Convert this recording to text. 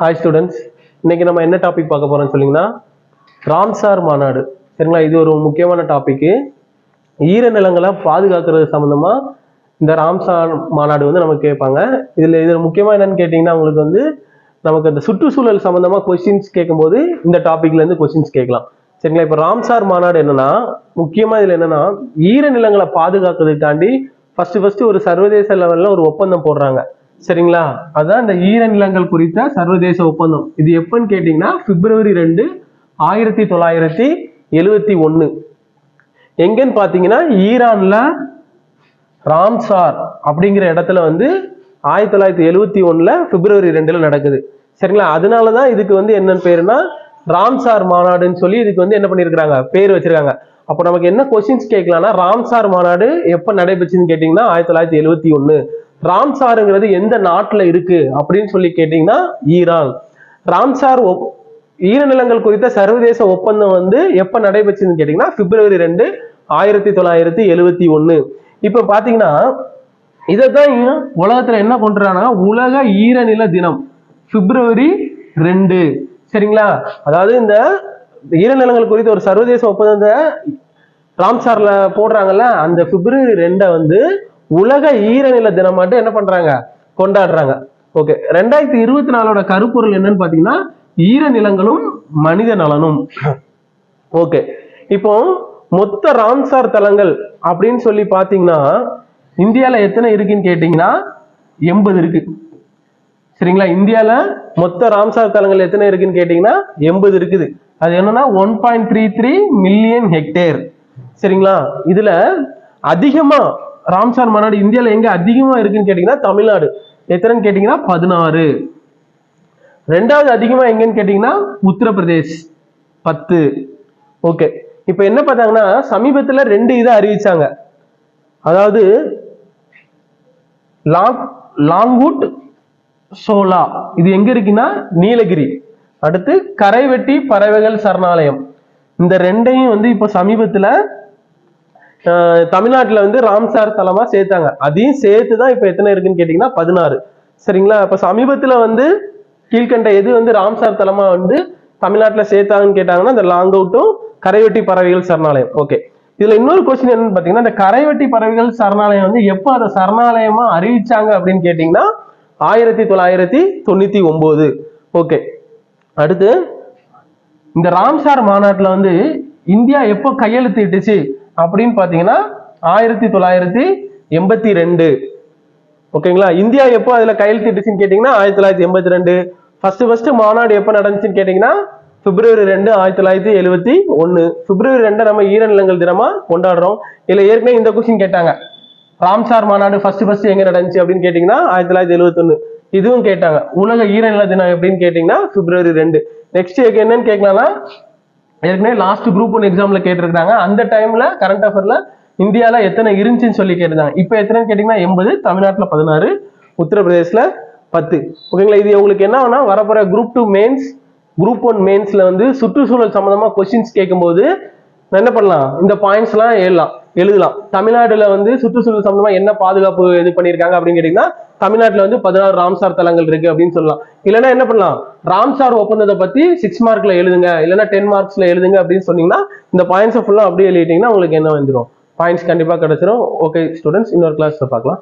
Hi students, இன்னைக்கு நம்ம என்ன டாபிக் பார்க்க போறோம்னு சொன்னீங்கன்னா ராம்சார் மாநாடு. சரிங்களா, இது ஒரு முக்கியமான டாபிக். ஈரநிலங்களை பாதுகாக்கிறது சம்பந்தமா இந்த ராம்சார் மாநாடு வந்து நமக்கு கேட்பாங்க. இதுல முக்கியமா என்னன்னு கேட்டீங்கன்னா, உங்களுக்கு வந்து நமக்கு இந்த சுற்றுச்சூழல் சம்பந்தமா கொஸ்டின்ஸ் கேட்கும்போது இந்த டாபிக்ல இருந்து கொஸ்டின்ஸ் கேட்கலாம். சரிங்களா, இப்ப ராம்சார் மாநாடு என்னன்னா, முக்கியமா இதுல என்னன்னா ஈரநிலங்களை பாதுகாக்கிறதுக்காண்டி ஃபர்ஸ்ட் ஒரு சர்வதேச லெவல்ல ஒரு ஒப்பந்தம் போடுறாங்க. சரிங்களா, அதான் இந்த ஈரநிலங்கள் குறித்த சர்வதேச ஒப்பந்தம். இது எப்பன்னு கேட்டீங்கன்னா பிப்ரவரி 2, 1971. எங்கன்னு பாத்தீங்கன்னா ஈரான்ல ராம்சார் அப்படிங்கிற இடத்துல வந்து 1971 பிப்ரவரி 2 நடக்குது. சரிங்களா, அதனாலதான் இதுக்கு வந்து என்னன்னு பேருனா ராம்சார் மாநாடுன்னு சொல்லி இதுக்கு வந்து என்ன பண்ணிருக்காங்க, பேர் வச்சிருக்காங்க. அப்போ நமக்கு என்ன கொஸ்டின்ஸ் கேட்கலாம்னா, ராம்சார் மாநாடு எப்ப நடைபெற்றுன்னு கேட்டீங்கன்னா 1971. ராம்சாருங்கிறது எந்த நாட்டுல இருக்கு அப்படின்னு சொல்லி கேட்டீங்கன்னா ஈரான். ராம்சார் ஈரநிலங்கள் குறித்த சர்வதேச ஒப்பந்தம் வந்து எப்ப நடைபெற்றுன்னு கேட்டீங்கன்னா பிப்ரவரி 2, 1971. இப்ப பாத்தீங்கன்னா இதைத்தான் உலகத்துல என்ன கொண்டுறாங்க, உலக ஈரநில தினம் பிப்ரவரி 2. சரிங்களா, அதாவது இந்த ஈரநிலங்கள் குறித்த ஒரு சர்வதேச ஒப்பந்தத்தை ராம்சார்ல போடுறாங்கல்ல, அந்த பிப்ரவரி 2 வந்து உலக ஈரநில தினம் மட்டும் என்ன பண்றாங்க, கொண்டாடுறாங்க. ஓகே, 2024 கருப்பொருள் என்னன்னு பாத்தீங்கன்னா ஈரநிலங்களும் மனித நலனும். ஓகே, இப்போ மொத்த ராம்சார் தலங்கள் அப்படின்னு சொல்லி பாத்தீங்கன்னா இந்தியால எத்தனை இருக்குன்னு கேட்டீங்கன்னா 80 இருக்கு. சரிங்களா, இந்தியால மொத்த ராம்சார் தலங்கள் எத்தனை இருக்குன்னு கேட்டீங்கன்னா 80 இருக்குது. அது என்னன்னா 1.33 மில்லியன் ஹெக்டேர். சரிங்களா, இதுல அதிகமா ராம்சார் மாநாடு இந்தியால எங்க அதிகமா இருக்குன்னு கேட்டீங்கன்னா தமிழ்நாடு. எத்தனைன்னு கேட்டீங்கன்னா 16. ரெண்டாவது அதிகமா எங்கன்னு கேட்டீங்கன்னா உத்தரப்பிரதேஷ் 10. ஓகே, இப்ப என்ன பார்த்தாங்கன்னா சமீபத்துல 2 இதை அறிவிச்சாங்க. அதாவது லாங்வுட் சோலா, இது எங்க இருக்குன்னா நீலகிரி. அடுத்து கரைவெட்டி பறவைகள் சரணாலயம். இந்த 2ஐயும் வந்து இப்ப சமீபத்துல தமிழ்நாட்டுல வந்து ராம்சார் தலமா சேர்த்தாங்க. அதையும் சேர்த்துதான் இப்ப எத்தனை இருக்குன்னு கேட்டீங்கன்னா 16. சரிங்களா, இப்ப சமீபத்துல வந்து கீழ்கண்ட எது வந்து ராம்சார் தலமா வந்து தமிழ்நாட்டுல சேர்த்தாங்கன்னு கேட்டாங்கன்னா இந்த லாங்கவுட்டும் கரைவெட்டி பறவைகள் சரணாலயம். ஓகே, இதுல இன்னொரு கொஸ்டின் என்னன்னு பாத்தீங்கன்னா, இந்த கரைவெட்டி பறவைகள் சரணாலயம் வந்து எப்ப அதை சரணாலயமா அறிவிச்சாங்க அப்படின்னு கேட்டீங்கன்னா 1999. ஓகே, அடுத்து இந்த ராம்சார் மாநாட்டுல வந்து இந்தியா எப்போ கையெழுத்து இட்டுச்சு அப்படின்னு பாத்தீங்கன்னா 1982. ஓகேங்களா, இந்தியா எப்போ அதுல கையெழுத்து இட்டுச்சுன்னு கேட்டீங்கன்னா 1982. ஃபர்ஸ்ட் மாநாடு எப்ப நடந்துச்சுன்னு கேட்டீங்கன்னா பிப்ரவரி 2, 1971. பிப்ரவரி 2 நம்ம ஈரநிலங்கள் தினமா கொண்டாடுறோம். இல்ல ஏற்கனவே இந்த கொஸ்டின் கேட்டாங்க, ராம்சார் மாநாடு ஃபர்ஸ்ட் எங்க நடந்துச்சு அப்படின்னு கேட்டீங்கன்னா 1971. இதுவும் கேட்டாங்க. உலக ஈரநில தினம் எப்படின்னு கேட்டீங்கன்னா பிப்ரவரி 2. நெக்ஸ்ட் என்னன்னு கேட்கலாம்னா, ஏற்கனவே லாஸ்ட் குரூப் 1 எக்ஸாம்ல கேட்டிருக்காங்க. அந்த டைம்ல கரண்ட் அஃபேர்ல இந்தியால எத்தனை இருந்துச்சுன்னு சொல்லி கேட்டிருந்தாங்க. இப்ப எத்தனைன்னு கேட்டீங்கன்னா 80, தமிழ்நாட்டுல 16, உத்தரப்பிரதேஷ்ல 10. ஓகேங்களா, இது உங்களுக்கு என்ன வரப்போற குரூப் 2 மெயின்ஸ், குரூப் 1 மெயின்ஸ்ல வந்து சுற்றுச்சூழல் சம்பந்தமா கொஸ்டின்ஸ் கேட்கும்போது என்ன பண்ணலாம், இந்த பாயிண்ட்ஸ் எல்லாம் எழுதலாம். தமிழ்நாடுல வந்து சுற்றுச்சூழல் சம்பந்தமா என்ன பாதுகாப்பு இது பண்ணிருக்காங்க அப்படின்னு கேட்டீங்கன்னா தமிழ்நாட்டுல வந்து 16 ராம்சார் தலங்கள் இருக்கு அப்படின்னு சொல்லலாம். இல்லைன்னா என்ன பண்ணலாம், ராம்சார் ஒப்பந்தத்தை பத்தி 6 மார்க்ல எழுதுங்க, இல்லைன்னா 10 மார்க்ஸ்ல எழுதுங்க அப்படின்னு சொன்னீங்கன்னா இந்த பாயிண்ட்ஸ் ஃபுல்லா அப்படியே எழுதிட்டீங்கன்னா உங்களுக்கு என்ன வந்துடும், பாயிண்ட்ஸ் கண்டிப்பா கிடைச்சிடும். ஓகே ஸ்டூடெண்ட்ஸ், இன்னொரு கிளாஸ்ல பார்க்கலாம்.